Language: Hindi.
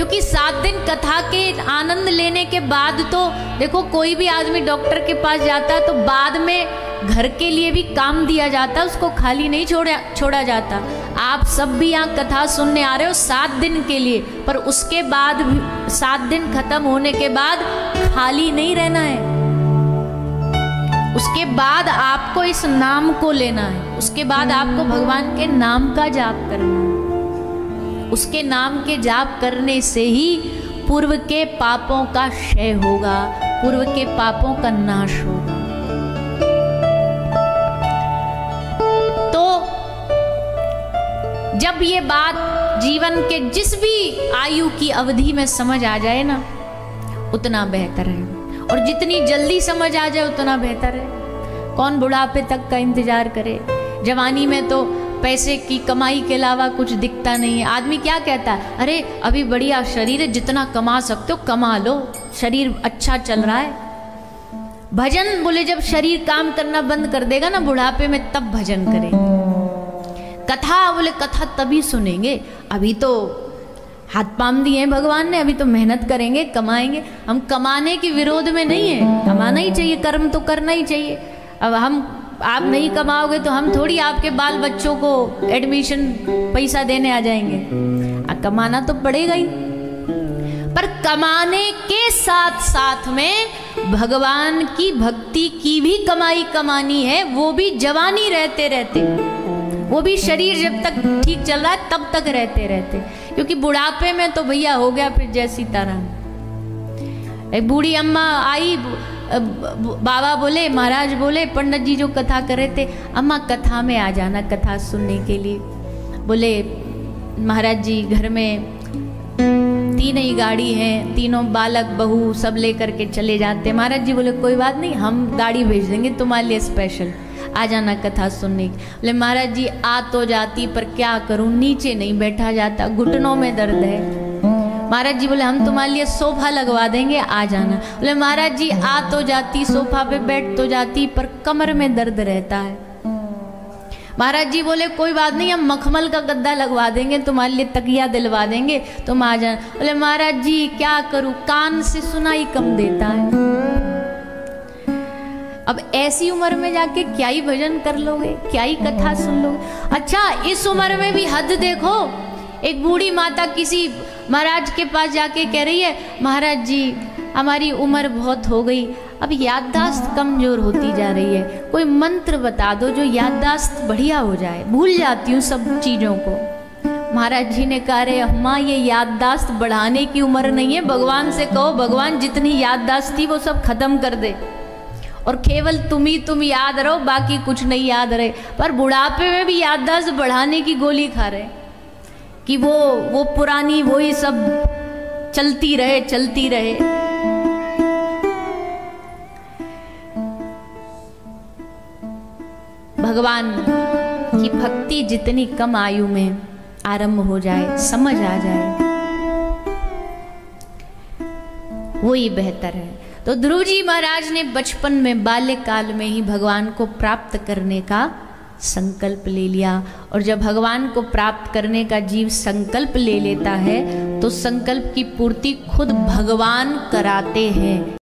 क्योंकि 7 दिन कथा के आनंद लेने के बाद तो देखो, कोई भी आदमी डॉक्टर के पास जाता है तो बाद में घर के लिए भी काम दिया जाता, उसको खाली नहीं छोड़ा जाता। आप सब भी यहाँ कथा सुनने आ रहे हो 7 दिन के लिए, पर उसके बाद 7 दिन खत्म होने के बाद खाली नहीं रहना है। उसके बाद आपको इस नाम को लेना है, उसके बाद आपको भगवान के नाम का जाप करना है। उसके नाम के जाप करने से ही पूर्व के पापों का क्षय होगा, पूर्व के पापों का नाश होगा। तो जब ये बात जीवन के जिस भी आयु की अवधि में समझ आ जाए ना, उतना बेहतर है, और जितनी जल्दी समझ आ जाए उतना बेहतर है। कौन बुढ़ापे तक का इंतजार करे? जवानी में तो पैसे की कमाई के अलावा कुछ दिखता नहीं है। आदमी क्या कहता है, अरे अभी बढ़िया शरीर है, जितना कमा सकते हो कमा लो, शरीर अच्छा चल रहा है। भजन बोले जब शरीर काम करना बंद कर देगा ना बुढ़ापे में, तब भजन करेंगे। कथा बोले कथा तभी सुनेंगे, अभी तो हाथ पाम दिए हैं भगवान ने, अभी तो मेहनत करेंगे, कमाएंगे। हम कमाने के विरोध में नहीं है, कमाना ही चाहिए, कर्म तो करना ही चाहिए। अब आप नहीं कमाओगे तो हम थोड़ी आपके बाल बच्चों को एडमिशन पैसा देने आ जाएंगे। कमाना तो पड़ेगा ही, पर कमाने के साथ साथ में भगवान की भक्ति की भी कमाई कमानी है, वो भी जवानी रहते रहते, वो भी शरीर जब तक ठीक चल रहा है तब तक रहते रहते। क्योंकि बुढ़ापे में तो भैया हो गया फिर जैसी तरह। एक बूढ़ी अम्मा आई, बाबा बोले, महाराज बोले, पंडित जी जो कथा कर रहे थे, अम्मा कथा में आ जाना कथा सुनने के लिए। बोले महाराज जी घर में 3 ही गाड़ी है, तीनों बालक बहू सब लेकर के चले जाते। महाराज जी बोले कोई बात नहीं, हम गाड़ी भेज देंगे तुम्हारे लिए स्पेशल, आ जाना कथा सुनने। बोले महाराज जी आ तो जाती, पर क्या करूं, नीचे नहीं बैठा जाता, घुटनों में दर्द है। महाराज जी बोले हम तुम्हारे लिए सोफा लगवा देंगे, आ जाना। बोले महाराज जी आ तो जाती, सोफा पे बैठ तो जाती, पर कमर में दर्द रहता है। महाराज जी बोले कोई बात नहीं, हम मखमल का गद्दा लगवा देंगे, तुम्हारे लिए तकिया दिलवा देंगे, तुम आ जाना। बोले महाराज जी क्या करूं, कान से सुनाई कम देता है। अब ऐसी उम्र में जाके क्या ही भजन कर लोगे, क्या ही कथा सुन लोगे। अच्छा इस उम्र में भी हद देखो, एक बूढ़ी माता किसी महाराज के पास जाके कह रही है, महाराज जी हमारी उम्र बहुत हो गई, अब याददाश्त कमजोर होती जा रही है, कोई मंत्र बता दो जो याददाश्त बढ़िया हो जाए, भूल जाती हूँ सब चीज़ों को। महाराज जी ने कहा, रे अम्मा ये याददाश्त बढ़ाने की उम्र नहीं है, भगवान से कहो भगवान जितनी याददाश्त थी वो सब खत्म कर दे, और केवल तुम याद रहो, बाकी कुछ नहीं याद रहे। पर बुढ़ापे में भी याददाश्त बढ़ाने की गोली खा रहे कि वो पुरानी वही सब चलती रहे। भगवान की भक्ति जितनी कम आयु में आरंभ हो जाए, समझ आ जाए, वो ही बेहतर है। तो ध्रुव जी महाराज ने बचपन में बाल्यकाल में ही भगवान को प्राप्त करने का संकल्प ले लिया, और जब भगवान को प्राप्त करने का जीव संकल्प ले लेता है तो संकल्प की पूर्ति खुद भगवान कराते हैं।